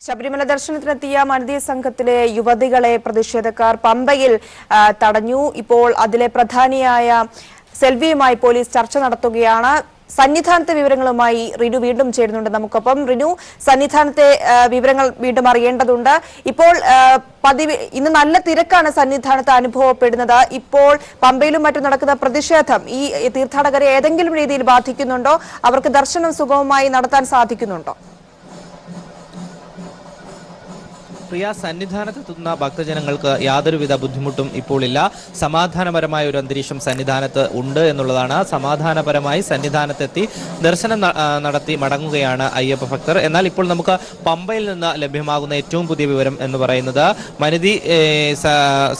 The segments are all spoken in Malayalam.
ശബരിമല ദർശനത്തിനെത്തിയ മനിതി സംഘത്തിലെ യുവതികളെ പ്രതിഷേധക്കാർ പമ്പയിൽ തടഞ്ഞു. ഇപ്പോൾ അതിലെ പ്രധാനിയായ സെൽവിയുമായി പോലീസ് ചർച്ച നടത്തുകയാണ്. സന്നിധാനത്തെ വിവരങ്ങളുമായി റിനു വീണ്ടും ചേരുന്നുണ്ട് നമുക്കൊപ്പം. റിനു, സന്നിധാനത്തെ വിവരങ്ങൾ വീണ്ടും അറിയേണ്ടതുണ്ട്. ഇപ്പോൾ ഇന്ന് നല്ല തിരക്കാണ് സന്നിധാനത്ത് അനുഭവപ്പെടുന്നത്. ഇപ്പോൾ പമ്പയിലും മറ്റും നടക്കുന്ന പ്രതിഷേധം ഈ തീർത്ഥാടകരെ ഏതെങ്കിലും രീതിയിൽ ബാധിക്കുന്നുണ്ടോ? അവർക്ക് ദർശനം സുഗമമായി നടത്താൻ സാധിക്കുന്നുണ്ടോ? പ്രിയ, സന്നിധാനത്തെത്തുന്ന ഭക്തജനങ്ങൾക്ക് യാതൊരുവിധ ബുദ്ധിമുട്ടും ഇപ്പോൾ ഇല്ല. സമാധാനപരമായ ഒരു അന്തരീക്ഷം സന്നിധാനത്ത് ഉണ്ട് എന്നുള്ളതാണ്. സമാധാനപരമായി സന്നിധാനത്തെത്തി ദർശനം നടത്തി മടങ്ങുകയാണ് അയ്യപ്പ ഭക്തർ. എന്നാൽ ഇപ്പോൾ നമുക്ക് പമ്പയിൽ നിന്ന് ലഭ്യമാകുന്ന ഏറ്റവും പുതിയ വിവരം എന്ന് പറയുന്നത് മനിതി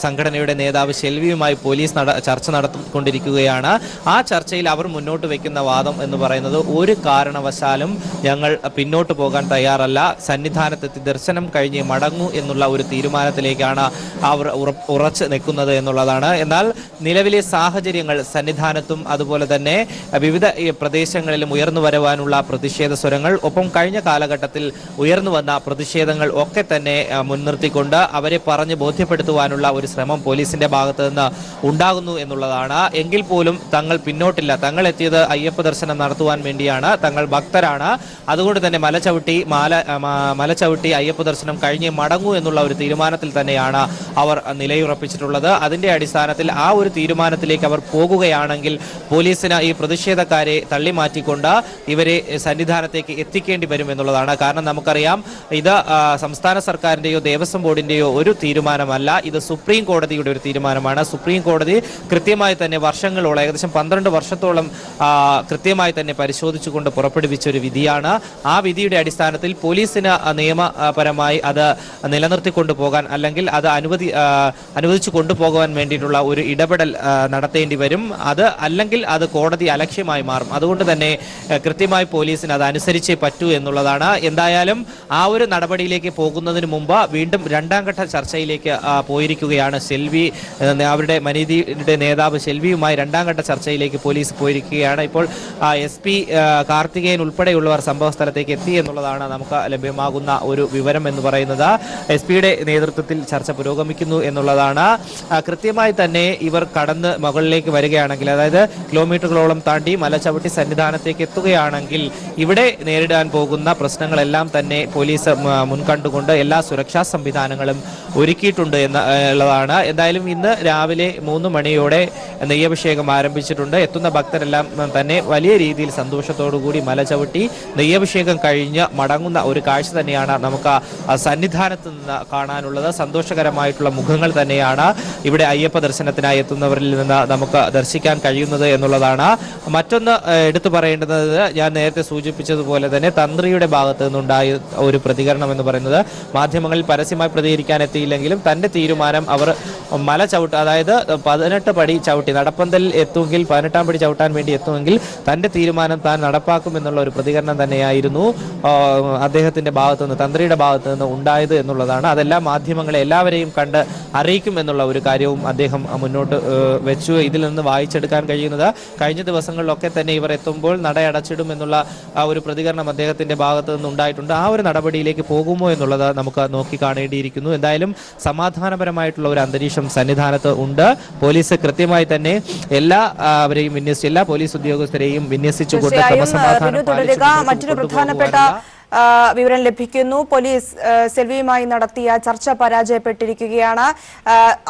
സംഘടനയുടെ നേതാവ് ശെൽവിയുമായി പോലീസ് ചർച്ച നടത്തിക്കൊണ്ടിരിക്കുകയാണ്. ആ ചർച്ചയിൽ അവർ മുന്നോട്ട് വയ്ക്കുന്ന വാദം എന്ന് പറയുന്നത് ഒരു കാരണവശാലും ഞങ്ങൾ പിന്നോട്ട് പോകാൻ തയ്യാറല്ല, സന്നിധാനത്തെത്തി ദർശനം കഴിഞ്ഞ് മടങ്ങും എന്നുള്ള ഒരു തീരുമാനത്തിലേക്കാണ് അവർ ഉറച്ചു നിൽക്കുന്നത് എന്നുള്ളതാണ്. എന്നാൽ നിലവിലെ സാഹചര്യങ്ങൾ സന്നിധാനത്തും അതുപോലെ തന്നെ വിവിധ പ്രദേശങ്ങളിലും ഉയർന്നു വരുവാനുള്ള പ്രതിഷേധ സ്വരങ്ങൾ, ഒപ്പം കഴിഞ്ഞ കാലഘട്ടത്തിൽ ഉയർന്നു വന്ന പ്രതിഷേധങ്ങൾ ഒക്കെ തന്നെ മുൻനിർത്തിക്കൊണ്ട് അവരെ പറഞ്ഞ് ബോധ്യപ്പെടുത്തുവാനുള്ള ഒരു ശ്രമം പോലീസിന്റെ ഭാഗത്ത് നിന്ന് ഉണ്ടാകുന്നു എന്നുള്ളതാണ്. എങ്കിൽ പോലും തങ്ങൾ പിന്നോട്ടില്ല. തങ്ങൾ എത്തിയത് അയ്യപ്പ ദർശനം നടത്തുവാൻ വേണ്ടിയാണ്, തങ്ങൾ ഭക്തരാണ്. അതുകൊണ്ട് തന്നെ മലചവിട്ടി അയ്യപ്പ ദർശനം കഴിഞ്ഞ് മടങ്ങൂ എന്നുള്ള ഒരു തീരുമാനത്തിൽ തന്നെയാണ് അവർ നിലയുറപ്പിച്ചിട്ടുള്ളത്. അതിന്റെ അടിസ്ഥാനത്തിൽ ആ ഒരു തീരുമാനത്തിലേക്ക് അവർ പോകുകയാണെങ്കിൽ പോലീസിന് ഈ പ്രതിഷേധക്കാരെ തള്ളിമാറ്റിക്കൊണ്ട് ഇവരെ സന്നിധാനത്തേക്ക് എത്തിക്കേണ്ടി വരും എന്നുള്ളതാണ്. കാരണം നമുക്കറിയാം, ഇത് സംസ്ഥാന സർക്കാരിന്റെയോ ദേവസ്വം ബോർഡിന്റെയോ ഒരു തീരുമാനമല്ല, ഇത് സുപ്രീം കോടതിയുടെ ഒരു തീരുമാനമാണ്. സുപ്രീം കോടതി കൃത്യമായി തന്നെ വർഷങ്ങളോളം, ഏകദേശം 12 വർഷത്തോളം കൃത്യമായി തന്നെ പരിശോധിച്ചുകൊണ്ട് പുറപ്പെടുവിച്ച ഒരു വിധിയാണ്. ആ വിധിയുടെ അടിസ്ഥാനത്തിൽ പോലീസിന് നിയമപരമായി അത് നിലനിർത്തിക്കൊണ്ടു പോകാൻ, അല്ലെങ്കിൽ അത് അനുവദിച്ചു കൊണ്ടുപോകാൻ വേണ്ടിയിട്ടുള്ള ഒരു ഇടപെടൽ നടത്തേണ്ടി വരും. അത് അല്ലെങ്കിൽ അത് കോടതി അലക്ഷ്യമായി മാറും. അതുകൊണ്ട് തന്നെ കൃത്യമായി പോലീസിന് അത് അനുസരിച്ചേ പറ്റൂ എന്നുള്ളതാണ്. എന്തായാലും ആ ഒരു നടപടിയിലേക്ക് പോകുന്നതിന് മുമ്പ് വീണ്ടും രണ്ടാം ഘട്ട ചർച്ചയിലേക്ക് പോയിരിക്കുകയാണ് ശെൽവി. അവരുടെ മനിതിയുടെ നേതാവ് ശെൽവിയുമായി രണ്ടാം ഘട്ട ചർച്ചയിലേക്ക് പോലീസ് പോയിരിക്കുകയാണ്. ഇപ്പോൾ SP കാർത്തികേയൻ ഉൾപ്പെടെയുള്ളവർ സംഭവ സ്ഥലത്തേക്ക് എത്തി എന്നുള്ളതാണ് നമുക്ക് ലഭ്യമാകുന്ന ഒരു വിവരം എന്ന് പറയുന്നത്. SP-യുടെ നേതൃത്വത്തിൽ ചർച്ച പുരോഗമിക്കുന്നു എന്നുള്ളതാണ്. കൃത്യമായി തന്നെ ഇവർ കടന്ന് മുകളിലേക്ക് വരികയാണെങ്കിൽ, അതായത് കിലോമീറ്ററുകളോളം താണ്ടി മലചവിട്ടി സന്നിധാനത്തേക്ക് എത്തുകയാണെങ്കിൽ ഇവിടെ നേരിടാൻ പോകുന്ന പ്രശ്നങ്ങളെല്ലാം തന്നെ പോലീസ് മുൻകണ്ടുകൊണ്ട് എല്ലാ സുരക്ഷാ സംവിധാനങ്ങളും ഒരുക്കിയിട്ടുണ്ട് എന്നുള്ളതാണ്. എന്തായാലും ഇന്ന് രാവിലെ 3 മണിയോടെ നെയ്യഭിഷേകം ആരംഭിച്ചിട്ടുണ്ട്. എത്തുന്ന ഭക്തരെല്ലാം തന്നെ വലിയ രീതിയിൽ സന്തോഷത്തോടുകൂടി മലചവിട്ടി നെയ്യഭിഷേകം കഴിഞ്ഞ് മടങ്ങുന്ന ഒരു കാഴ്ച തന്നെയാണ് നമുക്ക് സന്നിധാനത്ത് നിന്ന് കാണാനുള്ളത്. സന്തോഷകരമായിട്ടുള്ള മുഖങ്ങൾ തന്നെയാണ് ഇവിടെ അയ്യപ്പ ദർശനത്തിനായി എത്തുന്നവരിൽ നിന്ന് നമുക്ക് ദർശിക്കാൻ കഴിയുന്നത് എന്നുള്ളതാണ്. മറ്റൊന്ന് എടുത്തു പറയേണ്ടത്, ഞാൻ നേരത്തെ സൂചിപ്പിച്ചതുപോലെ തന്നെ തന്ത്രിയുടെ ഭാഗത്ത് നിന്നുണ്ടായ ഒരു പ്രതികരണം എന്ന് പറയുന്നത്, മാധ്യമങ്ങളിൽ പരസ്യമായി പ്രതികരിക്കാൻ എത്തിയില്ലെങ്കിലും തന്റെ തീരുമാനം അവർ മല ചവിട്ട്, അതായത് 18 പടി ചവിട്ടി നടപ്പന്തലിൽ എത്തുമെങ്കിൽ 18ാം പടി ചവിട്ടാൻ വേണ്ടി എത്തുമെങ്കിൽ തന്റെ തീരുമാനം താൻ നടപ്പാക്കും എന്നുള്ള ഒരു പ്രതികരണം തന്നെയായിരുന്നു അദ്ദേഹത്തിന്റെ ഭാഗത്തു നിന്ന്, തന്ത്രിയുടെ ഭാഗത്തു നിന്ന് ഉണ്ടായത് എന്നുള്ളതാണ്. അതെല്ലാം മാധ്യമങ്ങളെ എല്ലാവരെയും കണ്ട് അറിയിക്കും എന്നുള്ള ഒരു കാര്യവും അദ്ദേഹം മുന്നോട്ട് വെച്ചു. ഇതിൽ നിന്ന് വായിച്ചെടുക്കാൻ കഴിയുന്നത്, കഴിഞ്ഞ ദിവസങ്ങളിലൊക്കെ തന്നെ ഇവർ എത്തുമ്പോൾ നടയടച്ചിടും എന്നുള്ള ഒരു പ്രതികരണം അദ്ദേഹത്തിന്റെ ഭാഗത്ത് നിന്ന് ഉണ്ടായിട്ടുണ്ട്. ആ ഒരു നടപടിയിലേക്ക് പോകുമോ എന്നുള്ളത് നമുക്ക് നോക്കി കാണേണ്ടിയിരിക്കുന്നു. എന്തായാലും സമാധാനപരമായിട്ടുള്ള ഒരു അന്തരീക്ഷം സന്നിധാനത്ത് ഉണ്ട്. പോലീസ് കൃത്യമായി തന്നെ എല്ലാവരെയും വിന്യസിച്ച്, എല്ലാ പോലീസ് ഉദ്യോഗസ്ഥരെയും വിന്യസിച്ചുകൊണ്ട് മറ്റൊരു പ്രധാനപ്പെട്ട വിവരം ലഭിക്കുന്നു. പോലീസ് സെൽവിയുമായി നടത്തിയ ചർച്ച പരാജയപ്പെട്ടിരിക്കുകയാണ്.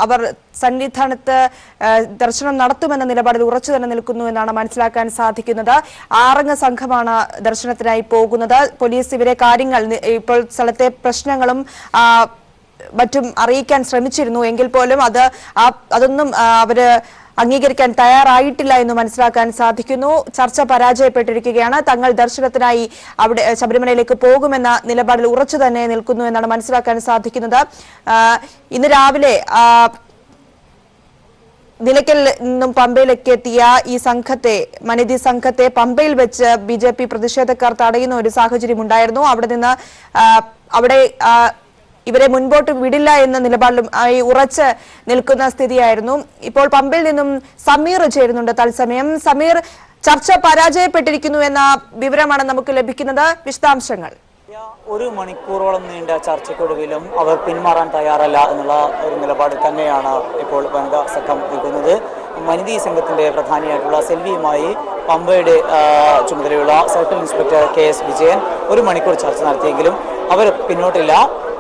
അവർ സന്നിധാനത്ത് ദർശനം നടത്തുമെന്ന നിലപാടിൽ ഉറച്ചു തന്നെ നിൽക്കുന്നു എന്നാണ് മനസ്സിലാക്കാൻ സാധിക്കുന്നത്. 6 സംഘമാണ് ദർശനത്തിനായി പോകുന്നത്. പോലീസ് ഇവരെ കാര്യങ്ങൾ, ഇപ്പോൾ സ്ഥലത്തെ പ്രശ്നങ്ങളും മറ്റും അറിയിക്കാൻ ശ്രമിച്ചിരുന്നു. എങ്കിൽ പോലും അതൊന്നും അവര് അംഗീകരിക്കാൻ തയ്യാറായിട്ടില്ല എന്ന് മനസ്സിലാക്കാൻ സാധിക്കുന്നു. ചർച്ച പരാജയപ്പെട്ടിരിക്കുകയാണ്. തങ്ങൾ ദർശനത്തിനായി അവിടെ ശബരിമലയിലേക്ക് പോകുമെന്ന നിലപാടിൽ ഉറച്ചു തന്നെ നിൽക്കുന്നു എന്നാണ് മനസ്സിലാക്കാൻ സാധിക്കുന്നത്. ഇന്ന് രാവിലെ നിലയ്ക്കൽ നിന്നും പമ്പയിലേക്ക് എത്തിയ ഈ സംഘത്തെ, മനിതി സംഘത്തെ പമ്പയിൽ വെച്ച് BJP പ്രതിഷേധക്കാർ തടയുന്ന ഒരു സാഹചര്യം ഉണ്ടായിരുന്നു. അവിടെ ഇവരെ മുൻപോട്ട് വിടില്ല എന്ന നിലപാടിലും ഉറച്ച് നിൽക്കുന്ന സ്ഥിതിയായിരുന്നു. ഇപ്പോൾ പമ്പയിൽ നിന്നും സമീർ ചേരുന്നുണ്ട് തത്സമയം. സമീർ, ചർച്ച പരാജയപ്പെട്ടിരിക്കുന്നു എന്ന വിവരമാണ് നമുക്ക് ലഭിക്കുന്നത്. വിശദാംശങ്ങൾ. ഒരു മണിക്കൂറോളം നീണ്ട ചർച്ചയ്ക്കൊടുവിലും അവർ പിന്മാറാൻ തയ്യാറല്ല എന്നുള്ള ഒരു നിലപാട് തന്നെയാണ് ഇപ്പോൾ വനിതാ സംഘം നിൽക്കുന്നത്. വനിതീ സംഘത്തിന്റെ പ്രധാനിയായിട്ടുള്ള സെൽവിയുമായി പമ്പയുടെ ചുമതലയുള്ള സർക്കിൾ ഇൻസ്പെക്ടർ KS വിജയൻ ഒരു മണിക്കൂർ ചർച്ച നടത്തിയെങ്കിലും അവർ പിന്നോട്ടില്ല.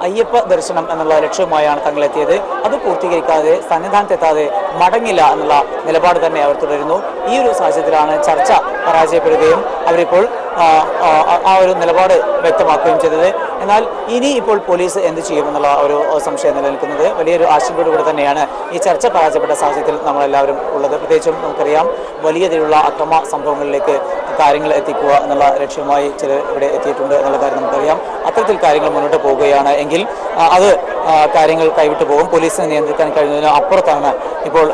അയ്യപ്പ ദർശനം എന്നുള്ള ലക്ഷ്യവുമായാണ് തങ്ങളെത്തിയത്. അത് പൂർത്തീകരിക്കാതെ സന്നിധാനത്തെത്താതെ മടങ്ങില്ല എന്നുള്ള നിലപാട് തന്നെ അവർ തുടരുന്നു. ഈ ഒരു സാഹചര്യത്തിലാണ് ചർച്ച പരാജയപ്പെടുകയും അവരിപ്പോൾ ആ ഒരു നിലപാട് വ്യക്തമാക്കുകയും ചെയ്തത്. എന്നാൽ ഇനി ഇപ്പോൾ പോലീസ് എന്ത് ചെയ്യുമെന്നുള്ള ഒരു സംശയം നിലനിൽക്കുന്നത് വലിയൊരു ആശങ്കയോടുകൂടി തന്നെയാണ് ഈ ചർച്ച പരാജയപ്പെട്ട സാഹചര്യത്തിൽ നമ്മളെല്ലാവരും ഉള്ളത്. പ്രത്യേകിച്ചും നമുക്കറിയാം വലിയ രീതിയിലുള്ള അക്രമ സംഭവങ്ങളിലേക്ക് കാര്യങ്ങൾ എത്തിക്കുക എന്നുള്ള ലക്ഷ്യമായി ചിലർ ഇവിടെ എത്തിയിട്ടുണ്ട് എന്നുള്ള കാര്യം നമുക്കറിയാം. അത്തരത്തിൽ കാര്യങ്ങൾ മുന്നോട്ട് പോവുകയാണ് എങ്കിൽ അത് കാര്യങ്ങൾ കൈവിട്ടു പോകും. പോലീസിനെ നിയന്ത്രിക്കാൻ കഴിയുന്നതിന് അപ്പുറത്താണ് ഇപ്പോൾ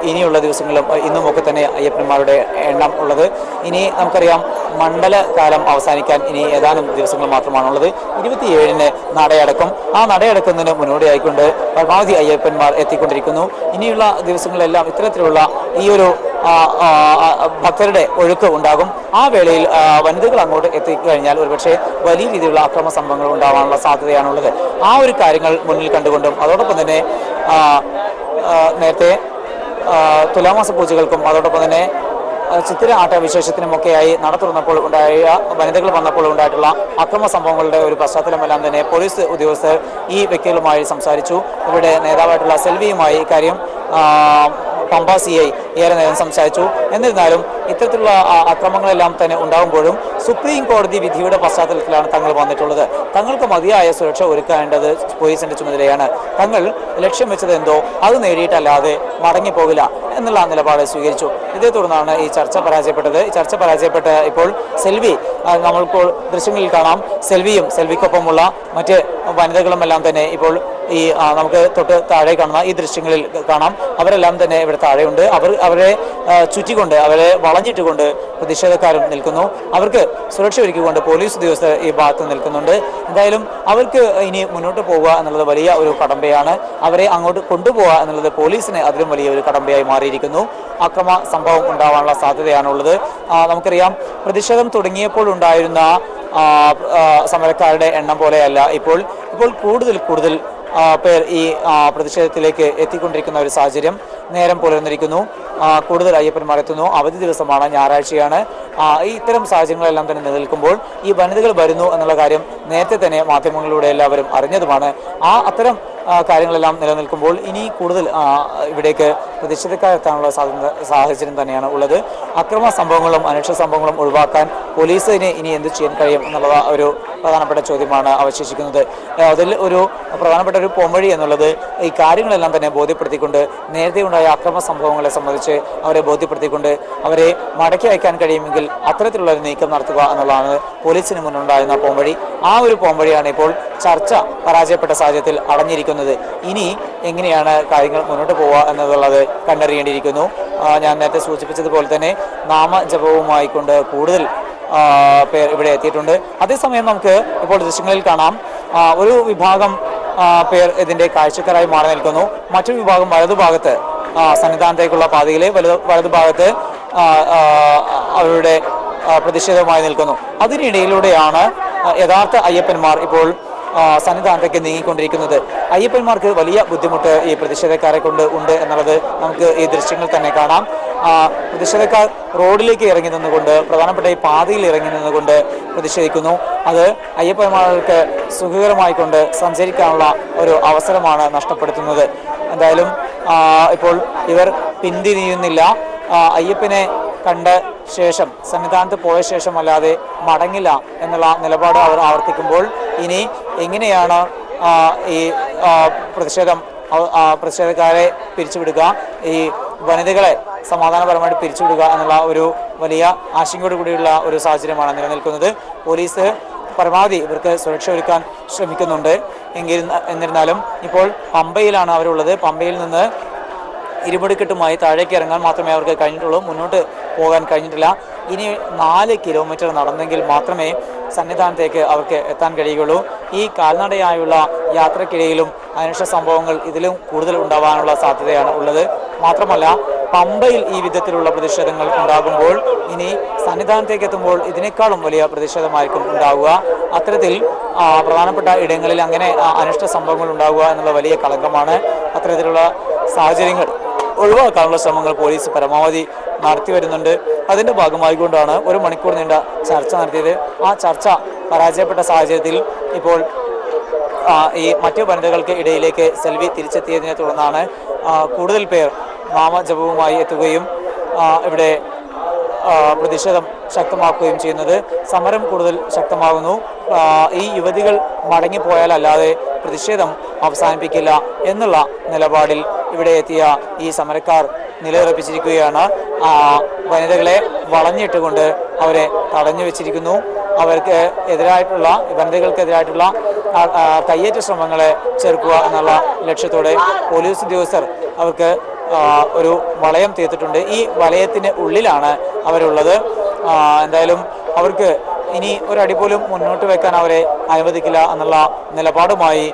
ഇനിയുള്ള ദിവസങ്ങളും ഇന്നുമൊക്കെ തന്നെ അയ്യപ്പന്മാരുടെ എണ്ണം ഉള്ളത്. ഇനി നമുക്കറിയാം മണ്ഡലകാലം അവസാനിക്കാൻ ഇനി ഏതാനും ദിവസങ്ങൾ മാത്രമാണുള്ളത്. 27-ന് നടയടക്കം. ആ നടയടക്കുന്നതിന് മുന്നോടിയായിക്കൊണ്ട് പരമാവധി അയ്യപ്പന്മാർ എത്തിക്കൊണ്ടിരിക്കുന്നു. ഇനിയുള്ള ദിവസങ്ങളിലെല്ലാം ഇത്തരത്തിലുള്ള ഈ ഒരു ഭക്തരുടെ ഒഴുക്ക് ഉണ്ടാകും. ആ വേളയിൽ വനിതകൾ അങ്ങോട്ട് എത്തിക്കഴിഞ്ഞാൽ ഒരുപക്ഷെ വലിയ രീതിയിലുള്ള അക്രമ സംഭവങ്ങൾ ഉണ്ടാവാനുള്ള സാധ്യതയാണുള്ളത്. ആ ഒരു കാര്യങ്ങൾ മുന്നിൽ കണ്ടുകൊണ്ടും അതോടൊപ്പം തന്നെ നേരത്തെ തുലാമാസ പൂജകൾക്കും അതോടൊപ്പം തന്നെ ചിത്തിര ആട്ടവിശേഷത്തിനുമൊക്കെയായി നട തുറന്നപ്പോൾ ഉണ്ടായ വനിതകൾ വന്നപ്പോൾ ഉണ്ടായിട്ടുള്ള അക്രമ സംഭവങ്ങളുടെ ഒരു പശ്ചാത്തലമെല്ലാം തന്നെ പോലീസ് ഉദ്യോഗസ്ഥർ ഈ വ്യക്തികളുമായി സംസാരിച്ചു. ഇവിടെ നേതാവായിട്ടുള്ള സെൽവിയുമായി ഇക്കാര്യം പമ്പ CI ഏറെ നേരം സംസാരിച്ചു. എന്നിരുന്നാലും ഇത്തരത്തിലുള്ള അക്രമങ്ങളെല്ലാം തന്നെ ഉണ്ടാകുമ്പോഴും സുപ്രീം കോടതി വിധിയുടെ പശ്ചാത്തലത്തിലാണ് തങ്ങൾ വന്നിട്ടുള്ളത്. തങ്ങൾക്ക് മതിയായ സുരക്ഷ ഒരുക്കേണ്ടത് പോലീസിന്റെ ചുമതലയാണ്. തങ്ങൾ ലക്ഷ്യം വെച്ചത് എന്തോ അത് നേടിയിട്ടല്ലാതെ മടങ്ങിപ്പോകില്ല എന്നുള്ള നിലപാട് സ്വീകരിച്ചു. ഇതേ തുടർന്നാണ് ഈ ചർച്ച പരാജയപ്പെട്ടത്. ഈ ചർച്ച പരാജയപ്പെട്ട് ഇപ്പോൾ സെൽവി നമ്മളിപ്പോൾ ദൃശ്യങ്ങളിൽ കാണാം. സെൽവിക്കൊപ്പമുള്ള മറ്റ് വനിതകളും എല്ലാം തന്നെ ഇപ്പോൾ ഈ നമുക്ക് തൊട്ട് താഴെ കാണുന്ന ഈ ദൃശ്യങ്ങളിൽ കാണാം. അവരെല്ലാം തന്നെ ഇവിടെ താഴെയുണ്ട്. അവരെ ചുറ്റിക്കൊണ്ട് അവരെ വളഞ്ഞിട്ടുകൊണ്ട് പ്രതിഷേധക്കാരും നിൽക്കുന്നു. അവർക്ക് സുരക്ഷ ഒരുക്കിക്കൊണ്ട് പോലീസ് ഉദ്യോഗസ്ഥർ ഈ ഭാഗത്ത് നിൽക്കുന്നുണ്ട്. എന്തായാലും അവർക്ക് ഇനി മുന്നോട്ട് പോകുക എന്നുള്ളത് വലിയ ഒരു കടമ്പയാണ്. അവരെ അങ്ങോട്ട് കൊണ്ടുപോകുക എന്നുള്ളത് പോലീസിന് അതിലും വലിയ ഒരു കടമ്പയായി മാറിയിരിക്കുന്നു. അക്രമ സംഭവം ഉണ്ടാവാനുള്ള സാധ്യതയാണുള്ളത്. നമുക്കറിയാം പ്രതിഷേധം തുടങ്ങിയപ്പോൾ ഉണ്ടായിരുന്ന സമരക്കാരുടെ എണ്ണം പോലെയല്ല ഇപ്പോൾ കൂടുതൽ പേർ ഈ പ്രതിഷേധത്തിലേക്ക് എത്തിക്കൊണ്ടിരിക്കുന്ന ഒരു സാഹചര്യം നേരം പുലർന്നിരിക്കുന്നു. കൂടുതൽ അയ്യപ്പന്മാർ എത്തുന്നു. അവധി ദിവസമാണ്, ഞായറാഴ്ചയാണ്. ഇത്തരം സാഹചര്യങ്ങളെല്ലാം തന്നെ നിലനിൽക്കുമ്പോൾ ഈ വനിതകൾ വരുന്നു എന്നുള്ള കാര്യം നേരത്തെ തന്നെ മാധ്യമങ്ങളിലൂടെ എല്ലാവരും അറിഞ്ഞതുമാണ്. അത്തരം കാര്യങ്ങളെല്ലാം നിലനിൽക്കുമ്പോൾ ഇനി കൂടുതൽ ഇവിടേക്ക് പ്രതിഷേധക്കാരെത്താനുള്ള സാഹചര്യം തന്നെയാണ് ഉള്ളത്. അക്രമ സംഭവങ്ങളും അനിഷ്ട സംഭവങ്ങളും ഒഴിവാക്കാൻ പോലീസിന് ഇനി എന്ത് ചെയ്യാൻ കഴിയും എന്നുള്ള ഒരു പ്രധാനപ്പെട്ട ചോദ്യമാണ് അവശേഷിക്കുന്നത്. അതിൽ ഒരു പ്രധാനപ്പെട്ട ഒരു പോംവഴി എന്നുള്ളത് ഈ കാര്യങ്ങളെല്ലാം തന്നെ ബോധ്യപ്പെടുത്തിക്കൊണ്ട് നേരത്തെ ഉണ്ടായ അക്രമ സംഭവങ്ങളെ സംബന്ധിച്ച് അവരെ ബോധ്യപ്പെടുത്തിക്കൊണ്ട് അവരെ മടക്കി അയക്കാൻ കഴിയുമെങ്കിൽ അത്തരത്തിലുള്ള ഒരു നീക്കം നടത്തുക എന്നുള്ളതാണ് പോലീസിന് മുന്നുണ്ടായിരുന്ന പോംവഴി. ആ ഒരു പോംവഴിയാണ് ഇപ്പോൾ ചർച്ച പരാജയപ്പെട്ട സാഹചര്യത്തിൽ അടഞ്ഞിരിക്കുന്നത്. ഇനി എങ്ങനെയാണ് കാര്യങ്ങൾ മുന്നോട്ട് പോവുക എന്നുള്ളത് കണ്ടറിയേണ്ടിയിരിക്കുന്നു. ഞാൻ നേരത്തെ സൂചിപ്പിച്ചതുപോലെ തന്നെ നാമജപവുമായിക്കൊണ്ട് കൂടുതൽ പേർ ഇവിടെ എത്തിയിട്ടുണ്ട്. അതേസമയം നമുക്ക് ഇപ്പോൾ ദൃശ്യങ്ങളിൽ കാണാം ഒരു വിഭാഗം പേർ ഇതിന്റെ കാഴ്ചക്കാരായി മാറി നിൽക്കുന്നു. മറ്റൊരു വിഭാഗം വലതുഭാഗത്ത് സന്നിധാനത്തേക്കുള്ള പാതയിലെ വലതുഭാഗത്ത് അവരുടെ പ്രതിഷേധവുമായി നിൽക്കുന്നു. അതിനിടയിലൂടെയാണ് യഥാർത്ഥ അയ്യപ്പന്മാർ ഇപ്പോൾ സന്നിധാനത്തേക്ക് നീങ്ങിക്കൊണ്ടിരിക്കുന്നത്. അയ്യപ്പന്മാർക്ക് വലിയ ബുദ്ധിമുട്ട് ഈ പ്രതിഷേധക്കാരെ കൊണ്ട് ഉണ്ട് എന്നുള്ളത് നമുക്ക് ഈ ദൃശ്യങ്ങൾ തന്നെ കാണാം. പ്രതിഷേധക്കാർ റോഡിലേക്ക് ഇറങ്ങി നിന്നുകൊണ്ട് പ്രധാനപ്പെട്ട ഈ പാതയിൽ ഇറങ്ങി നിന്നുകൊണ്ട് പ്രതിഷേധിക്കുന്നു. അത് അയ്യപ്പന്മാർക്ക് സുഖകരമായിക്കൊണ്ട് സഞ്ചരിക്കാനുള്ള ഒരു അവസരമാണ് നഷ്ടപ്പെടുത്തുന്നത്. എന്തായാലും ഇപ്പോൾ ഇവർ പിന്തിരിയുന്നില്ല. അയ്യപ്പനെ കണ്ട ശേഷം സന്നിധാനത്ത് പോയ ശേഷം അല്ലാതെ മടങ്ങില്ല എന്നുള്ള നിലപാട് അവർ ആവർത്തിക്കുമ്പോൾ ഇനി എങ്ങനെയാണ് ഈ പ്രതിഷേധക്കാരെ പിരിച്ചുവിടുക, ഈ വനിതകളെ സമാധാനപരമായിട്ട് പിരിച്ചുവിടുക എന്നുള്ള ഒരു വലിയ ആശങ്കയോട് കൂടിയുള്ള ഒരു സാഹചര്യമാണ് നിലനിൽക്കുന്നത്. പോലീസ് പരമാവധി ഇവർക്ക് സുരക്ഷ ഒരുക്കാൻ ശ്രമിക്കുന്നുണ്ട്. എന്നിരുന്നാലും ഇപ്പോൾ പമ്പയിലാണ് അവരുള്ളത്. പമ്പയിൽ നിന്ന് ഇരുമുടിക്കെട്ടുമായി താഴേക്ക് ഇറങ്ങാൻ മാത്രമേ അവർക്ക് കഴിഞ്ഞിട്ടുള്ളൂ. മുന്നോട്ട് പോകാൻ കഴിഞ്ഞിട്ടില്ല. ഇനി 4 കിലോമീറ്റർ നടന്നെങ്കിൽ മാത്രമേ സന്നിധാനത്തേക്ക് അവർക്ക് എത്താൻ കഴിയുകയുള്ളൂ. ഈ കാൽനടയായുള്ള യാത്രക്കിടയിലും അനിഷ്ട സംഭവങ്ങൾ ഇതിലും കൂടുതൽ ഉണ്ടാവാനുള്ള സാധ്യതയാണ് ഉള്ളത്. മാത്രമല്ല പമ്പയിൽ ഈ വിധത്തിലുള്ള പ്രതിഷേധങ്ങൾ ഉണ്ടാകുമ്പോൾ ഇനി സന്നിധാനത്തേക്ക് എത്തുമ്പോൾ ഇതിനേക്കാളും വലിയ പ്രതിഷേധമായിരിക്കും ഉണ്ടാവുക. അത്തരത്തിൽ പ്രധാനപ്പെട്ട ഇടങ്ങളിൽ അങ്ങനെ അനിഷ്ട സംഭവങ്ങൾ ഉണ്ടാവുക എന്നുള്ള വലിയ കളങ്കമാണ്. അത്തരത്തിലുള്ള സാഹചര്യങ്ങൾ ഒഴിവാക്കാനുള്ള ശ്രമങ്ങൾ പോലീസ് പരമാവധി നടത്തി വരുന്നുണ്ട്. അതിന്റെ ഭാഗമായിക്കൊണ്ടാണ് 1 മണിക്കൂർ നീണ്ട ചർച്ച നടത്തിയത്. ആ ചർച്ച പരാജയപ്പെട്ട സാഹചര്യത്തിൽ ഇപ്പോൾ ഈ മറ്റു വനിതകൾക്ക് ഇടയിലേക്ക് സെൽവി തിരിച്ചെത്തിയതിനെ തുടർന്നാണ് കൂടുതൽ പേർ നാമജപവുമായി എത്തുകയും ഇവിടെ പ്രതിഷേധം ശക്തമാക്കുകയും ചെയ്യുന്നത്. സമരം കൂടുതൽ ശക്തമാകുന്നു. ഈ യുവതികൾ മടങ്ങിപ്പോയാലല്ലാതെ പ്രതിഷേധം അവസാനിപ്പിക്കില്ല എന്നുള്ള നിലപാടിൽ ഇവിടെ എത്തിയ ഈ സമരക്കാർ നിലയുറപ്പിച്ചിരിക്കുകയാണ്. വനിതകളെ വളഞ്ഞിട്ടുകൊണ്ട് അവരെ തടഞ്ഞു വെച്ചിരിക്കുന്നു. അവർക്ക് എതിരായിട്ടുള്ള വനിതകൾക്കെതിരായിട്ടുള്ള കയ്യേറ്റ ശ്രമങ്ങളെ ചെറുക്കുക എന്നുള്ള ലക്ഷ്യത്തോടെ പോലീസ് ഉദ്യോഗസ്ഥർ അവർക്ക് ഒരു വളയം തീർത്തിട്ടുണ്ട്. ഈ വലയത്തിന് ഉള്ളിലാണ് അവരുള്ളത്. എന്തായാലും അവർക്ക് ഇനി ഒരടി പോലും മുന്നോട്ട് വെക്കാൻ അവരെ അനുവദിക്കില്ല എന്നുള്ള നിലപാടുമായി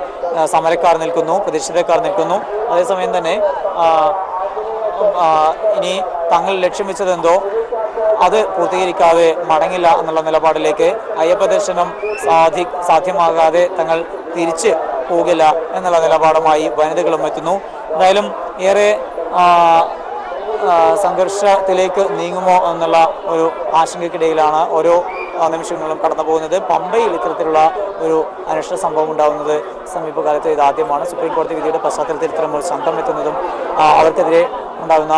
സമരക്കാർ നിൽക്കുന്നു, പ്രതിഷേധക്കാർ നിൽക്കുന്നു. അതേസമയം തന്നെ ഇനി തങ്ങൾ ലക്ഷ്യം വെച്ചതെന്തോ അത് പൂർത്തീകരിക്കാതെ മടങ്ങില്ല എന്നുള്ള നിലപാടിലേക്ക്, അയ്യപ്പ ദർശനം സാധ്യമാകാതെ തങ്ങൾ തിരിച്ച് പോകില്ല എന്നുള്ള നിലപാടുമായി വനിതകളും എത്തുന്നു. എന്തായാലും ഏറെ സംഘർഷത്തിലേക്ക് നീങ്ങുമോ എന്നുള്ള ഒരു ആശങ്കയ്ക്കിടയിലാണ് ഓരോ നിമിഷങ്ങളും കടന്നു പോകുന്നത്. പമ്പയിൽ ഇത്തരത്തിലുള്ള ഒരു അനിഷ്ട സംഭവം ഉണ്ടാകുന്നത് സമീപകാലത്ത് ഇതാദ്യമാണ്. സുപ്രീം കോടതി വിധിയുടെ പശ്ചാത്തലത്തിൽ ഇത്തരം ഒരു സംഘം എത്തുന്നതും അവർക്കെതിരെ ഉണ്ടാകുന്ന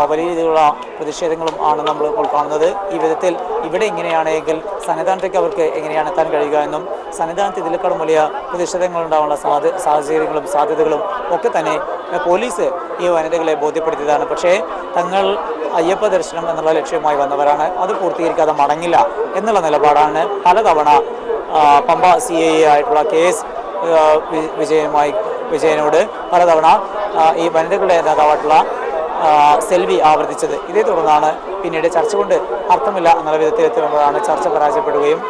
വലിയ രീതിയിലുള്ള പ്രതിഷേധങ്ങളും ആണ് നമ്മൾ ഇപ്പോൾ കാണുന്നത്. ഈ വിധത്തിൽ ഇവിടെ ഇങ്ങനെയാണെങ്കിൽ സന്നിധാനത്തേക്ക് അവർക്ക് എങ്ങനെയാണ് എത്താൻ കഴിയുക എന്നും സന്നിധാനത്ത് ഇതിലേക്കാളും വലിയ പ്രതിഷേധങ്ങൾ ഉണ്ടാകാനുള്ള സാഹചര്യങ്ങളും സാധ്യതകളും ഒക്കെ തന്നെ പോലീസ് ഈ വനിതകളെ ബോധ്യപ്പെടുത്തിയതാണ്. പക്ഷേ തങ്ങൾ അയ്യപ്പ ദർശനം എന്നുള്ള ലക്ഷ്യവുമായി വന്നവരാണ്, അത് പൂർത്തീകരിക്കാതെ മടങ്ങില്ല എന്നുള്ള നിലപാടാണ് പലതവണ പമ്പ CAA ആയിട്ടുള്ള KS വിജയനോട് പലതവണ ഈ വനിതകളുടെ നേതാവായിട്ടുള്ള സെൽവി ആവർത്തിച്ചത്. ഇതേ തുടർന്നാണ് പിന്നീട് ചർച്ച കൊണ്ട് അർത്ഥമില്ല എന്നുള്ള വിധത്തിൽ എത്തുമ്പോഴാണ് ചർച്ച പരാജയപ്പെടുകയും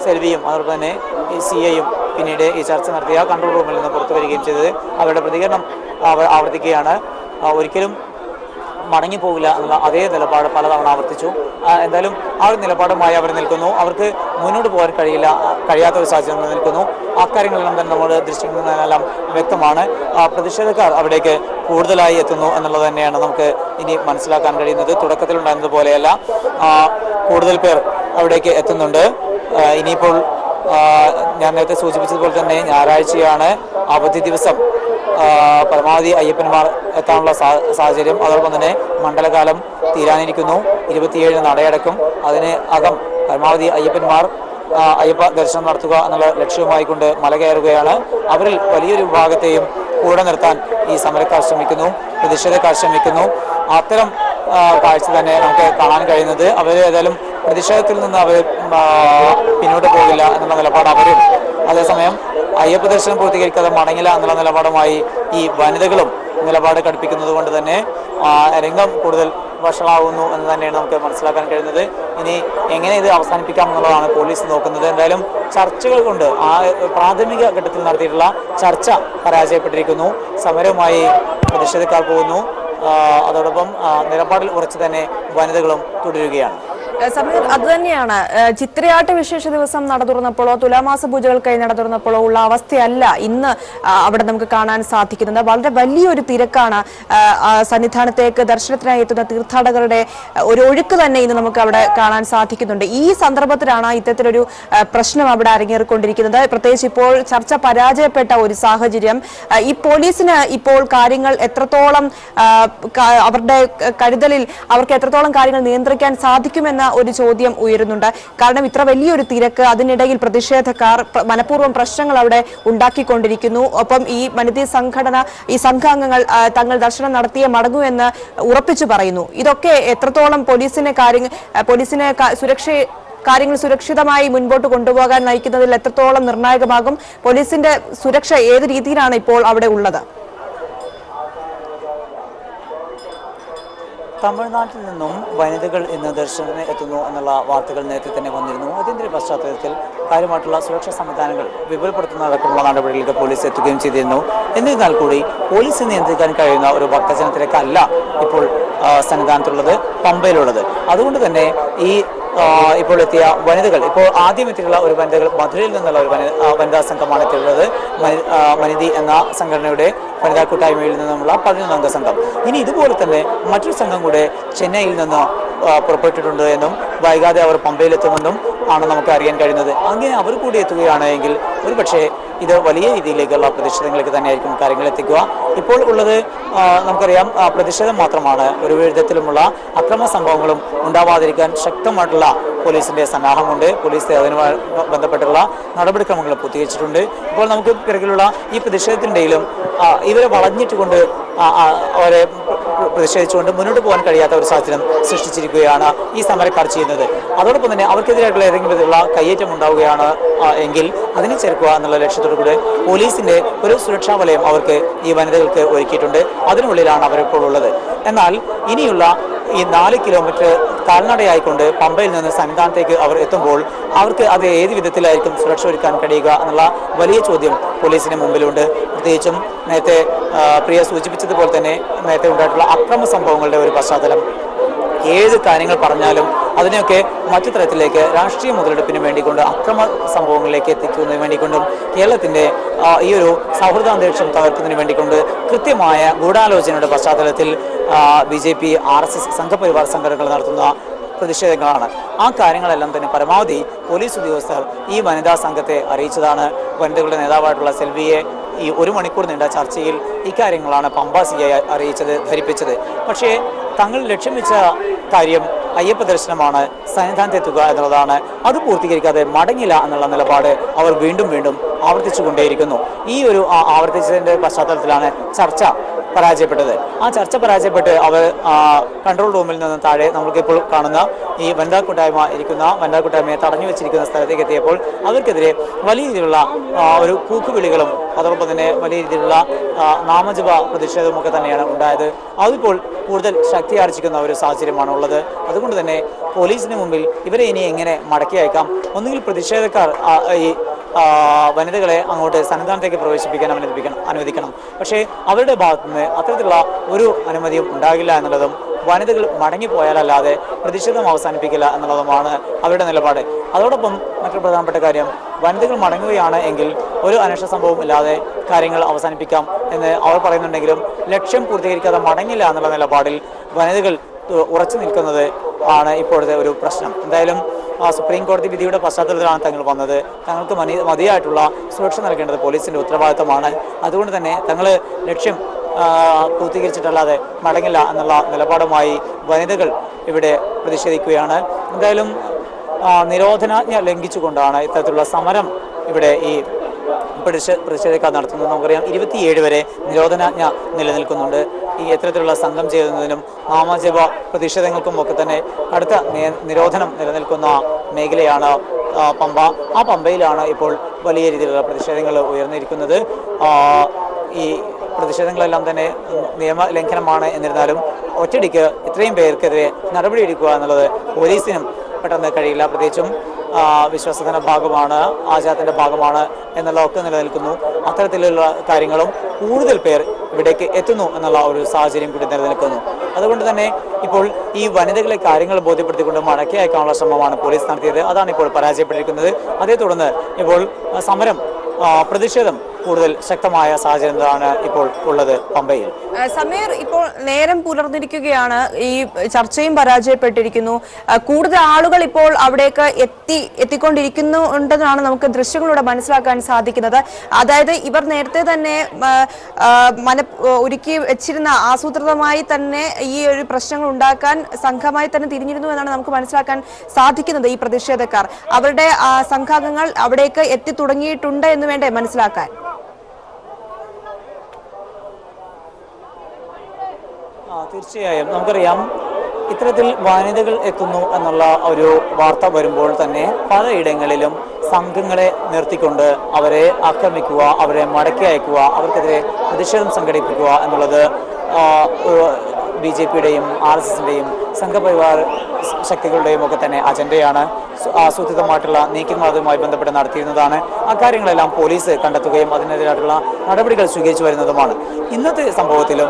സെൽവിയും അതോടൊപ്പം തന്നെ ഈ CAയും പിന്നീട് ഈ ചർച്ച നടത്തിയ കൺട്രോൾ റൂമിൽ നിന്ന് പുറത്തു വരികയും ചെയ്തത്. അവരുടെ പ്രതികരണം ആവർത്തിക്കുകയാണ്. ഒരിക്കലും മടങ്ങിപ്പോകില്ല എന്നുള്ള അതേ നിലപാട് പലതവണ ആവർത്തിച്ചു. എന്തായാലും ആ ഒരു നിലപാടുമായി അവർ നിൽക്കുന്നു. അവർക്ക് മുന്നോട്ട് പോകാൻ കഴിയാത്ത ഒരു സാഹചര്യം നിൽക്കുന്നു. അക്കാര്യങ്ങളെല്ലാം തന്നെ നമ്മുടെ ദൃശ്യങ്ങളിൽ നിന്നെല്ലാം വ്യക്തമാണ്. പ്രതിഷേധക്കാർ അവിടേക്ക് കൂടുതലായി എത്തുന്നു എന്നുള്ളത് തന്നെയാണ് നമുക്ക് ഇനി മനസ്സിലാക്കാൻ കഴിയുന്നത്. തുടക്കത്തിലുണ്ടായിരുന്നത് പോലെയല്ല, കൂടുതൽ പേർ അവിടേക്ക് എത്തുന്നുണ്ട്. ഇനിയിപ്പോൾ ഞാൻ നേരത്തെ സൂചിപ്പിച്ചതുപോലെ തന്നെ ഞായറാഴ്ചയാണ്, അവധി ദിവസം. പരമാവധി അയ്യപ്പന്മാർ എത്താനുള്ള സാഹചര്യം. അതോടൊപ്പം തന്നെ മണ്ഡലകാലം തീരാനിരിക്കുന്നു. 27 നടയടക്കും. അതിന് അകം പരമാവധി അയ്യപ്പന്മാർ അയ്യപ്പ ദർശനം നടത്തുക എന്നുള്ള ലക്ഷ്യവുമായിക്കൊണ്ട് മല കയറുകയാണ്. അവരിൽ വലിയൊരു വിഭാഗത്തെയും കൂടെ നിർത്താൻ ഈ സമരക്കാർ ശ്രമിക്കുന്നു, പ്രതിഷേധക്കാർ ശ്രമിക്കുന്നു. അത്തരം കാഴ്ച തന്നെ നമുക്ക് കാണാൻ കഴിയുന്നത്. അവർ ഏതായാലും പ്രതിഷേധത്തിൽ നിന്ന് അവർ പിന്നോട്ട് പോകില്ല എന്നുള്ള നിലപാട് അവരും, അതേസമയം അയ്യപ്പ ദർശനം പൂർത്തീകരിക്കാതെ മടങ്ങില്ല എന്നുള്ള നിലപാടുമായി ഈ വനിതകളും നിലപാട് കടുപ്പിക്കുന്നത് കൊണ്ട് തന്നെ രംഗം കൂടുതൽ വഷളാവുന്നു എന്ന് തന്നെയാണ് നമുക്ക് മനസ്സിലാക്കാൻ കഴിയുന്നത്. ഇനി എങ്ങനെ ഇത് അവസാനിപ്പിക്കാം എന്നുള്ളതാണ് പോലീസ് നോക്കുന്നത്. എന്തായാലും ചർച്ചകൾ കൊണ്ട് പ്രാഥമിക ഘട്ടത്തിൽ നടത്തിയിട്ടുള്ള ചർച്ച പരാജയപ്പെട്ടിരിക്കുന്നു. സമരവുമായി പ്രതിഷേധക്കാർ പോകുന്നു. അതോടൊപ്പം നിലപാടിൽ ഉറച്ചു തന്നെ വനിതകളും തുടരുകയാണ്. സമീർ, അതുതന്നെയാണ് ചിത്രയാട്ട് വിശേഷ ദിവസം നട തുറന്നപ്പോഴോ തുലാമാസ പൂജകൾക്കായി നട തുറന്നപ്പോഴോ ഉള്ള അവസ്ഥയല്ല ഇന്ന് അവിടെ നമുക്ക് കാണാൻ സാധിക്കുന്നത്. വളരെ വലിയൊരു തിരക്കാണ് സന്നിധാനത്തേക്ക് ദർശനത്തിനായി എത്തുന്ന തീർത്ഥാടകരുടെ ഒരു ഒഴുക്ക് തന്നെ ഇന്ന് നമുക്ക് അവിടെ കാണാൻ സാധിക്കുന്നുണ്ട്. ഈ സന്ദർഭത്തിലാണ് ഇത്തരത്തിലൊരു പ്രശ്നം അവിടെ അരങ്ങേറിക്കൊണ്ടിരിക്കുന്നത്. പ്രത്യേകിച്ച് ഇപ്പോൾ ചർച്ച പരാജയപ്പെട്ട ഒരു സാഹചര്യം. ഈ പോലീസിന് ഇപ്പോൾ കാര്യങ്ങൾ എത്രത്തോളം അവരുടെ കരുതലിൽ അവർക്ക് എത്രത്തോളം കാര്യങ്ങൾ നിയന്ത്രിക്കാൻ സാധിക്കുമെന്ന ഒരു ചോദ്യം ഉയരുന്നുണ്ട്. കാരണം ഇത്ര വലിയൊരു തിരക്ക്, അതിനിടയിൽ പ്രതിഷേധക്കാർ മനഃപൂർവ്വം പ്രശ്നങ്ങൾ അവിടെ ഉണ്ടാക്കിക്കൊണ്ടിരിക്കുന്നു. ഒപ്പം ഈ വനിതാ സംഘടന, ഈ സംഘാംഗങ്ങൾ തങ്ങൾ ദർശനം നടത്തിയേ മടങ്ങൂ എന്ന് ഉറപ്പിച്ചു പറയുന്നു. ഇതൊക്കെ എത്രത്തോളം പോലീസിനെ കാര്യങ്ങൾ സുരക്ഷിതമായി മുൻപോട്ട് കൊണ്ടുപോകാൻ നയിക്കുന്നതിൽ എത്രത്തോളം നിർണായകമാകും? പോലീസിന്റെ സുരക്ഷ ഏത് രീതിയിലാണ് ഇപ്പോൾ അവിടെ ഉള്ളത്? തമിഴ്നാട്ടിൽ നിന്നും വനിതകൾ ഇന്ന് ദർശനത്തിന് എത്തുന്നു എന്നുള്ള വാർത്തകൾ നേരത്തെ തന്നെ വന്നിരുന്നു. അതിൻ്റെ പശ്ചാത്തലത്തിൽ കാര്യമായിട്ടുള്ള സുരക്ഷാ സംവിധാനങ്ങൾ വിപുലപ്പെടുത്തുന്നതടക്കമുള്ള നടപടികളിലേക്ക് പോലീസ് എത്തുകയും ചെയ്തിരുന്നു. എന്നിരുന്നാൽ കൂടി പോലീസ് നിയന്ത്രിക്കാൻ കഴിയുന്ന ഒരു ഭക്തജനത്തിലേക്കല്ല ഇപ്പോൾ സന്നിധാനത്തുള്ളത്, പമ്പയിലുള്ളത്. അതുകൊണ്ട് തന്നെ ഈ ഇപ്പോൾ എത്തിയ വനിതകൾ, ഇപ്പോൾ ആദ്യം എത്തിയിട്ടുള്ള ഒരു വനിതകൾ മധുരയിൽ നിന്നുള്ള ഒരു വനിതാ സംഘമാണ് എത്തിയിട്ടുള്ളത്. മനിതി എന്ന സംഘടനയുടെ വനിതാ കൂട്ടായ്മയിൽ നിന്നുള്ള 11 അംഗ സംഘം. ഇനി ഇതുപോലെ തന്നെ മറ്റൊരു സംഘം കൂടെ ചെന്നൈയിൽ നിന്ന് പുറപ്പെട്ടിട്ടുണ്ട് എന്നും വൈകാതെ അവർ പമ്പയിലെത്തുമെന്നും ആണ് നമുക്ക് അറിയാൻ കഴിയുന്നത്. അങ്ങനെ അവർ കൂടി എത്തുകയാണ് എങ്കിൽ ഒരുപക്ഷെ ഇത് വലിയ രീതിയിലേക്കുള്ള പ്രതിഷേധങ്ങളിലേക്ക് തന്നെയായിരിക്കും കാര്യങ്ങൾ എത്തിക്കുക. ഇപ്പോൾ ഉള്ളത് നമുക്കറിയാം, പ്രതിഷേധം മാത്രമാണ്. ഒരു വിധത്തിലുമുള്ള അക്രമ സംഭവങ്ങളും ഉണ്ടാവാതിരിക്കാൻ ശക്തമായിട്ടുള്ള പോലീസിന്റെ സന്നാഹമുണ്ട്. പോലീസ് അതിനുമായി ബന്ധപ്പെട്ടുള്ള നടപടിക്രമങ്ങൾ പൂർത്തീകരിച്ചിട്ടുണ്ട്. ഇപ്പോൾ നമുക്ക് പിറകിലുള്ള ഈ പ്രതിഷേധത്തിനിടയിലും ഇവരെ വളഞ്ഞിട്ടുകൊണ്ട് അവരെ പ്രതിഷേധിച്ചുകൊണ്ട് മുന്നോട്ട് പോകാൻ കഴിയാത്ത ഒരു സാഹചര്യം സൃഷ്ടിച്ചിരിക്കുകയാണ് ഈ സമരക്കാർ ചെയ്യുന്നത്. അതോടൊപ്പം തന്നെ അവർക്കെതിരായിട്ടുള്ള ഏതെങ്കിലും വിധത്തിലുള്ള കയ്യേറ്റം ഉണ്ടാവുകയാണ് എങ്കിൽ അതിനെ ചെറുക്കുക എന്നുള്ള ലക്ഷ്യത്തോടു കൂടി പോലീസിന്റെ ഒരു സുരക്ഷാ വലയം അവർക്ക് ഈ വനിതകൾക്ക് ഒരുക്കിയിട്ടുണ്ട്. അതിനുള്ളിലാണ് അവരിപ്പോൾ ഉള്ളത്. എന്നാൽ ഇനിയുള്ള ഈ 4 കിലോമീറ്റർ കാൽനടയായിക്കൊണ്ട് പമ്പയിൽ നിന്ന് സന്നിധാനത്തേക്ക് അവർ എത്തുമ്പോൾ അവർക്ക് അത് ഏത് വിധത്തിലായിരിക്കും സുരക്ഷ ഒരുക്കാൻ കഴിയുക എന്നുള്ള വലിയ ചോദ്യം പോലീസിന് മുമ്പിലുണ്ട്. പ്രത്യേകിച്ചും നേരത്തെ പ്രിയ സൂചിപ്പിച്ചതുപോലെ തന്നെ നേരത്തെ ഉണ്ടായിട്ടുള്ള അക്രമ സംഭവങ്ങളുടെ ഒരു പശ്ചാത്തലം. ഏത് കാര്യങ്ങൾ പറഞ്ഞാലും അതിനെയൊക്കെ മറ്റു തരത്തിലേക്ക് രാഷ്ട്രീയ മുതലെടുപ്പിന് വേണ്ടിക്കൊണ്ട് അക്രമ സംഭവങ്ങളിലേക്ക് എത്തിക്കുന്നതിന് വേണ്ടിക്കൊണ്ടും കേരളത്തിന്റെ ഈ ഒരു സൗഹൃദാന്തരീക്ഷം തകർക്കുന്നതിന് വേണ്ടിക്കൊണ്ട് കൃത്യമായ ഗൂഢാലോചനയുടെ പശ്ചാത്തലത്തിൽ BJP, RSS സംഘപരിവാർ സംഘടനകൾ നടത്തുന്ന പ്രതിഷേധങ്ങളാണ്. ആ കാര്യങ്ങളെല്ലാം തന്നെ പരമാവധി പോലീസ് ഉദ്യോഗസ്ഥർ ഈ വനിതാ സംഘത്തെ അറിയിച്ചതാണ്. വനിതകളുടെ നേതാവായിട്ടുള്ള സെൽവിയെ ഈ 1 മണിക്കൂർ നീണ്ട ചർച്ചയിൽ ഇക്കാര്യങ്ങളാണ് പമ്പ CI അറിയിച്ചത്, ധരിപ്പിച്ചത്. പക്ഷേ തങ്ങൾ ലക്ഷ്യം വെച്ച കാര്യം അയ്യപ്പ ദർശനമാണ്, സന്നിധാനത്തെത്തുക എന്നുള്ളതാണ്. അത് പൂർത്തീകരിക്കാതെ മടങ്ങില്ല എന്നുള്ള നിലപാട് അവർ വീണ്ടും വീണ്ടും ആവർത്തിച്ചുകൊണ്ടേയിരിക്കുന്നു. ഈ ഒരു ആവർത്തിച്ചതിൻ്റെ പശ്ചാത്തലത്തിലാണ് ചർച്ച പരാജയപ്പെട്ടത്. ആ ചർച്ച പരാജയപ്പെട്ട് അവർ കൺട്രോൾ റൂമിൽ നിന്ന് താഴെ നമുക്കിപ്പോൾ കാണുന്ന ഈ വനിതാ കൂട്ടായ്മയെ തടഞ്ഞു വെച്ചിരിക്കുന്ന സ്ഥലത്തേക്ക് എത്തിയപ്പോൾ അവർക്കെതിരെ വലിയ രീതിയിലുള്ള ഒരു കൂക്കുവിളികളും അതോടൊപ്പം തന്നെ വലിയ രീതിയിലുള്ള നാമജപ പ്രതിഷേധവും ഒക്കെ തന്നെയാണ് ഉണ്ടായത്. അതിപ്പോൾ കൂടുതൽ ശക്തിയാർജിക്കുന്ന ഒരു സാഹചര്യമാണ് ഉള്ളത്. അതുകൊണ്ട് തന്നെ പോലീസിന് മുമ്പിൽ ഇവരെ ഇനി എങ്ങനെ മടക്കി അയക്കാം? ഒന്നുകിൽ പ്രതിഷേധക്കാർ ഈ വനിതകളെ അങ്ങോട്ട് സന്നിധാനത്തേക്ക് പ്രവേശിപ്പിക്കാൻ അനുവദിക്കണം. പക്ഷേ അവരുടെ ഭാഗത്തുനിന്ന് അത്തരത്തിലുള്ള ഒരു അനുമതിയും ഉണ്ടാകില്ല എന്നുള്ളതും വനിതകൾ മടങ്ങിപ്പോയാലല്ലാതെ പ്രതിഷേധം അവസാനിപ്പിക്കില്ല എന്നുള്ളതുമാണ് അവരുടെ നിലപാട്. അതോടൊപ്പം മറ്റൊരു പ്രധാനപ്പെട്ട കാര്യം, വനിതകൾ മടങ്ങുകയാണ് എങ്കിൽ ഒരു അന്വേഷണ സംഭവം ഇല്ലാതെ കാര്യങ്ങൾ അവസാനിപ്പിക്കാം എന്ന് അവർ പറയുന്നുണ്ടെങ്കിലും ലക്ഷ്യം പൂർത്തീകരിക്കാതെ മടങ്ങില്ല എന്നുള്ള നിലപാടിൽ വനിതകൾ ഉറച്ചു നിൽക്കുന്നത് ആണ് ഇപ്പോഴത്തെ ഒരു പ്രശ്നം. എന്തായാലും സുപ്രീം കോടതി വിധിയുടെ പശ്ചാത്തലത്തിലാണ് തങ്ങൾ വന്നത്. തങ്ങൾക്ക് മതിയായിട്ടുള്ള സുരക്ഷ നൽകേണ്ടത് പോലീസിന്റെ ഉത്തരവാദിത്തമാണ്. അതുകൊണ്ട് തന്നെ തങ്ങൾ ലക്ഷ്യം പൂർത്തീകരിച്ചിട്ടല്ലാതെ മടങ്ങില്ല എന്നുള്ള നിലപാടുമായി വനിതകൾ ഇവിടെ പ്രതിഷേധിക്കുകയാണ്. എന്തായാലും നിരോധനാജ്ഞ ലംഘിച്ചുകൊണ്ടാണ് ഇത്തരത്തിലുള്ള സമരം ഇവിടെ ഈ പ്രതിഷേധക്കാർ നടത്തുന്നത്. നമുക്കറിയാം 27 വരെ നിരോധനാജ്ഞ നിലനിൽക്കുന്നുണ്ട്. ഈ എത്തരത്തിലുള്ള സംഘം ചെയ്യുന്നതിനും നാമജപ പ്രതിഷേധങ്ങൾക്കും ഒക്കെ തന്നെ കടുത്ത നിരോധനം നിലനിൽക്കുന്ന മേഖലയാണ് പമ്പ. ആ പമ്പയിലാണ് ഇപ്പോൾ വലിയ രീതിയിലുള്ള പ്രതിഷേധങ്ങൾ ഉയർന്നിരിക്കുന്നത്. ഈ പ്രതിഷേധങ്ങളെല്ലാം തന്നെ നിയമലംഘനമാണ്. എന്നിരുന്നാലും ഒറ്റയടിക്ക് ഇത്രയും പേർക്കെതിരെ നടപടിയെടുക്കുക എന്നുള്ളത് പോലീസിനും പെട്ടെന്ന് കഴിയില്ല. പ്രത്യേകിച്ചും വിശ്വാസത്തിന്റെ ഭാഗമാണ്, ആചാരത്തിന്റെ ഭാഗമാണ് എന്നുള്ളതൊക്കെ നിലനിൽക്കുന്നു. അത്തരത്തിലുള്ള കാര്യങ്ങളും കൂടുതൽ പേർ ഇവിടേക്ക് എത്തുന്നു എന്നുള്ള ഒരു സാഹചര്യം കൂടി നിലനിൽക്കുന്നു. അതുകൊണ്ട് തന്നെ ഇപ്പോൾ ഈ വനിതകളെ കാര്യങ്ങൾ ബോധ്യപ്പെടുത്തിക്കൊണ്ട് മടക്കി അയക്കാനുള്ള ശ്രമമാണ് പോലീസ് നടത്തിയത്. അതാണ് ഇപ്പോൾ പരാജയപ്പെട്ടിരിക്കുന്നത്. അതേ തുടർന്ന് ഇപ്പോൾ പ്രതിഷേധം കൂടുതൽ ശക്തമായ സാഹചര്യമാണ് ഇപ്പോൾ ഉള്ളത് പമ്പയിൽ. സമീർ, ഇപ്പോൾ നേരം പുലർന്നിരിക്കുകയാണ്. ഈ ചർച്ചയും പരാജയപ്പെട്ടിരിക്കുന്നു. കൂടുതൽ ആളുകൾ ഇപ്പോൾ അവിടേക്ക് എത്തിക്കൊണ്ടിരിക്കുന്നുണ്ടെന്നാണ് നമുക്ക് ദൃശ്യങ്ങളിലൂടെ മനസ്സിലാക്കാൻ സാധിക്കുന്നത്. അതായത് ഇവർ നേരത്തെ തന്നെ ഒരുക്കി വെച്ചിരുന്ന ആസൂത്രിതമായി തന്നെ ഈ ഒരു പ്രശ്നങ്ങൾ ഉണ്ടാക്കാൻ സംഘമായി തന്നെ തിരിഞ്ഞിരുന്നു എന്നാണ് നമുക്ക് മനസ്സിലാക്കാൻ സാധിക്കുന്നത്. ഈ പ്രതിഷേധക്കാർ അവരുടെ സംഘാംഗങ്ങൾ അവിടേക്ക് എത്തി തുടങ്ങിയിട്ടുണ്ട് എന്ന് വേണ്ടേ മനസ്സിലാക്കാൻ? തീർച്ചയായും നമുക്കറിയാം, ഇത്തരത്തിൽ വനിതകൾ എത്തുന്നു എന്നുള്ള ഒരു വാർത്ത വരുമ്പോൾ തന്നെ പലയിടങ്ങളിലും സംഘങ്ങളെ നിർത്തിക്കൊണ്ട് അവരെ ആക്രമിക്കുക, അവരെ മടക്കി അയക്കുക, അവർക്കെതിരെ പ്രതിഷേധം സംഘടിപ്പിക്കുക എന്നുള്ളത് BJP-യുടെയും RSS-ന്റെയും സംഘപരിവാർ ശക്തികളുടെയും ഒക്കെ തന്നെ അജണ്ടയാണ്. ആസൂത്രിതമായിട്ടുള്ള നീക്കങ്ങളുമായി ബന്ധപ്പെട്ട് നടത്തിയിരുന്നതാണ്. അക്കാര്യങ്ങളെല്ലാം പോലീസ് കണ്ടെത്തുകയും അതിനെതിരായിട്ടുള്ള നടപടികൾ സ്വീകരിച്ചു വരുന്നതുമാണ്. ഇന്നത്തെ സംഭവത്തിലും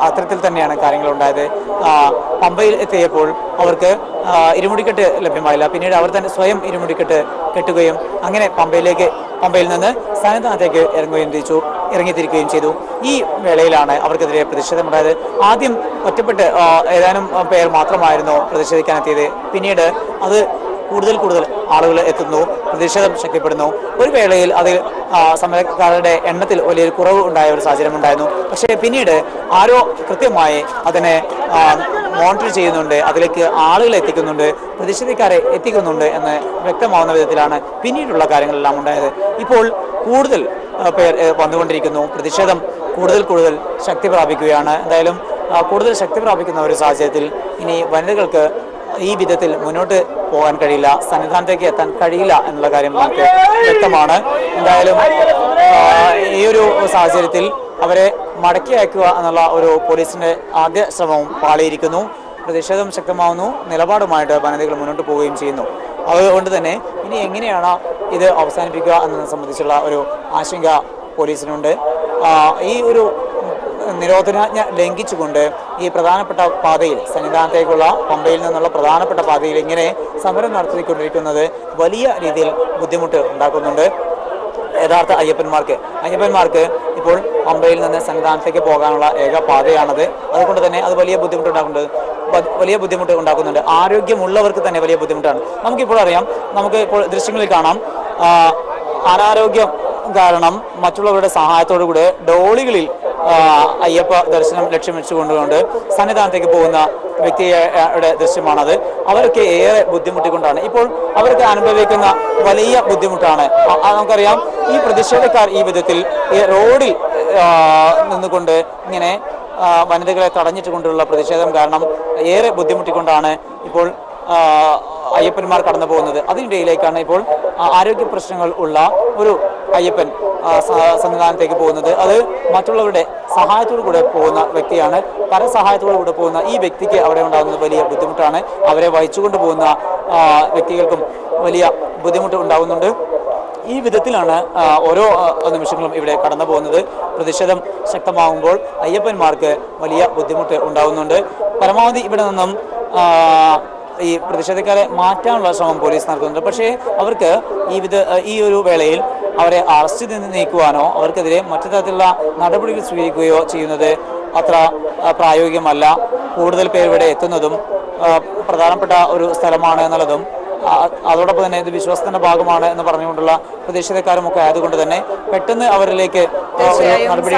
അത്തരത്തിൽ തന്നെയാണ് കാര്യങ്ങൾ ഉണ്ടായത്. പമ്പയിൽ എത്തിയപ്പോൾ അവർക്ക് ഇരുമുടിക്കെട്ട് ലഭ്യമായില്ല. പിന്നീട് അവർ തന്നെ സ്വയം ഇരുമുടിക്കെട്ട് കെട്ടുകയും അങ്ങനെ പമ്പയിൽ നിന്ന് സന്നിധാനത്തേക്ക് ഇറങ്ങിത്തിരിക്കുകയും ചെയ്തു. ഈ വേളയിലാണ് അവർക്കെതിരെ പ്രതിഷേധമുണ്ടായത്. ആദ്യം ഒറ്റപ്പെട്ട് ഏതാനും പേർ മാത്രമായിരുന്നു പ്രതിഷേധിക്കാനെത്തിയത്. പിന്നീട് അത് കൂടുതൽ ആളുകൾ എത്തുന്നു, പ്രതിഷേധം ശക്തിപ്പെടുന്നു. ഒരു വേളയിൽ അതിൽ സമരക്കാരുടെ എണ്ണത്തിൽ വലിയൊരു കുറവ് ഉണ്ടായ ഒരു സാഹചര്യം ഉണ്ടായിരുന്നു. പക്ഷേ പിന്നീട് ആരോ കൃത്യമായി അതിനെ മോണിറ്റർ ചെയ്യുന്നുണ്ട്, അതിലേക്ക് ആളുകളെ എത്തിക്കുന്നുണ്ട്, പ്രതിഷേധക്കാരെ എത്തിക്കുന്നുണ്ട് എന്ന് വ്യക്തമാവുന്ന വിധത്തിലാണ് പിന്നീടുള്ള കാര്യങ്ങളെല്ലാം ഉണ്ടായത്. ഇപ്പോൾ കൂടുതൽ പേർ വന്നുകൊണ്ടിരിക്കുന്നു. പ്രതിഷേധം കൂടുതൽ ശക്തി പ്രാപിക്കുകയാണ്. എന്തായാലും കൂടുതൽ ശക്തി പ്രാപിക്കുന്ന ഒരു സാഹചര്യത്തിൽ ഇനി വനിതകൾക്ക് ഈ വിധത്തിൽ മുന്നോട്ട് പോകാൻ കഴിയില്ല, സന്നിധാനത്തേക്ക് എത്താൻ കഴിയില്ല എന്നുള്ള കാര്യം നമുക്ക് വ്യക്തമാണ്. എന്തായാലും ഈ ഒരു സാഹചര്യത്തിൽ അവരെ മടക്കി അയക്കുക എന്നുള്ള ഒരു പോലീസിന്റെ ആദ്യ ശ്രമവും പാളിയിരിക്കുന്നു. പ്രതിഷേധം ശക്തമാവുന്നു, നിലപാടുമായിട്ട് വനിതകൾ മുന്നോട്ട് പോവുകയും ചെയ്യുന്നു. അതുകൊണ്ട് തന്നെ ഇനി എങ്ങനെയാണ് ഇത് അവസാനിപ്പിക്കുക എന്നതിനെ സംബന്ധിച്ചുള്ള ഒരു ആശങ്ക പോലീസിനുണ്ട്. ഈ ഒരു നിരോധനാജ്ഞ ലംഘിച്ചുകൊണ്ട് ഈ പ്രധാനപ്പെട്ട പാതയിൽ, സന്നിധാനത്തേക്കുള്ള പമ്പയിൽ നിന്നുള്ള പ്രധാനപ്പെട്ട പാതയിൽ ഇങ്ങനെ സമരം നടത്തിക്കൊണ്ടിരിക്കുന്നത് വലിയ രീതിയിൽ ബുദ്ധിമുട്ട് ഉണ്ടാക്കുന്നുണ്ട് യഥാർത്ഥ അയ്യപ്പന്മാർക്ക് ഇപ്പോൾ പമ്പയിൽ നിന്ന് സന്നിധാനത്തേക്ക് പോകാനുള്ള ഏക പാതയാണത്. അതുകൊണ്ട് തന്നെ അത് വലിയ ബുദ്ധിമുട്ട് ഉണ്ടാക്കുന്നുണ്ട്. ആരോഗ്യമുള്ളവർക്ക് തന്നെ വലിയ ബുദ്ധിമുട്ടാണ്. നമുക്കിപ്പോൾ അറിയാം, നമുക്ക് ഇപ്പോൾ ദൃശ്യങ്ങളിൽ കാണാം, അനാരോഗ്യം കാരണം മറ്റുള്ളവരുടെ സഹായത്തോടു കൂടെ ഡോളികളിൽ അയ്യപ്പ ദർശനം ലക്ഷ്യം വെച്ചുകൊണ്ടുകൊണ്ട് സന്നിധാനത്തേക്ക് പോകുന്ന വ്യക്തിയുടെ ദൃശ്യമാണത്. അവരൊക്കെ ഏറെ ബുദ്ധിമുട്ടിക്കൊണ്ടാണ് ഇപ്പോൾ അവർക്ക് അനുഭവിക്കുന്ന വലിയ ബുദ്ധിമുട്ടാണ്. നമുക്കറിയാം, ഈ പ്രതിഷേധക്കാർ ഈ വിധത്തിൽ ഈ റോഡിൽ നിന്നുകൊണ്ട് ഇങ്ങനെ വനിതകളെ തടഞ്ഞിട്ട് കൊണ്ടുള്ള പ്രതിഷേധം കാരണം ഏറെ ബുദ്ധിമുട്ടിക്കൊണ്ടാണ് ഇപ്പോൾ അയ്യപ്പന്മാർ കടന്നു പോകുന്നത്. അതിനിടയിലേക്കാണ് ഇപ്പോൾ ആരോഗ്യ പ്രശ്നങ്ങൾ ഉള്ള ഒരു അയ്യപ്പൻ സന്നിധാനത്തേക്ക് പോകുന്നത്. അത് മറ്റുള്ളവരുടെ സഹായത്തോടു കൂടെ പോകുന്ന വ്യക്തിയാണ്. പരസഹായത്തോടു കൂടെ പോകുന്ന ഈ വ്യക്തിക്ക് അവിടെ ഉണ്ടാകുന്നത് വലിയ ബുദ്ധിമുട്ടാണ്. അവരെ വഹിച്ചുകൊണ്ട് പോകുന്ന വ്യക്തികൾക്കും വലിയ ബുദ്ധിമുട്ട് ഉണ്ടാകുന്നുണ്ട്. ഈ വിധത്തിലാണ് ഓരോ നിമിഷങ്ങളും ഇവിടെ കടന്നു പോകുന്നത്. പ്രതിഷേധം ശക്തമാകുമ്പോൾ അയ്യപ്പന്മാർക്ക് വലിയ ബുദ്ധിമുട്ട് ഉണ്ടാകുന്നുണ്ട്. പരമാവധി ഇവിടെ നിന്നും ഈ പ്രതിഷേധക്കാരെ മാറ്റാനുള്ള ശ്രമം പോലീസ് നടത്തുന്നുണ്ട്. പക്ഷേ അവർക്ക് ഈ ഒരു വേളയിൽ അവരെ അറസ്റ്റ് നിന്ന് നീക്കുവാനോ അവർക്കെതിരെ മറ്റു തരത്തിലുള്ള നടപടികൾ സ്വീകരിക്കുകയോ ചെയ്യുന്നത് അത്ര പ്രായോഗികമല്ല. കൂടുതൽ പേർ ഇവിടെ എത്തുന്നതും പ്രധാനപ്പെട്ട ഒരു സ്ഥലമാണ് എന്നുള്ളതും അതോടൊപ്പം തന്നെ ഇത് വിശ്വാസത്തിന്റെ ഭാഗമാണ് എന്ന് പറഞ്ഞുകൊണ്ടുള്ള പ്രതിഷേധക്കാരും ഒക്കെ ആയതുകൊണ്ട് തന്നെ പെട്ടെന്ന് അവരിലേക്ക് നടപടി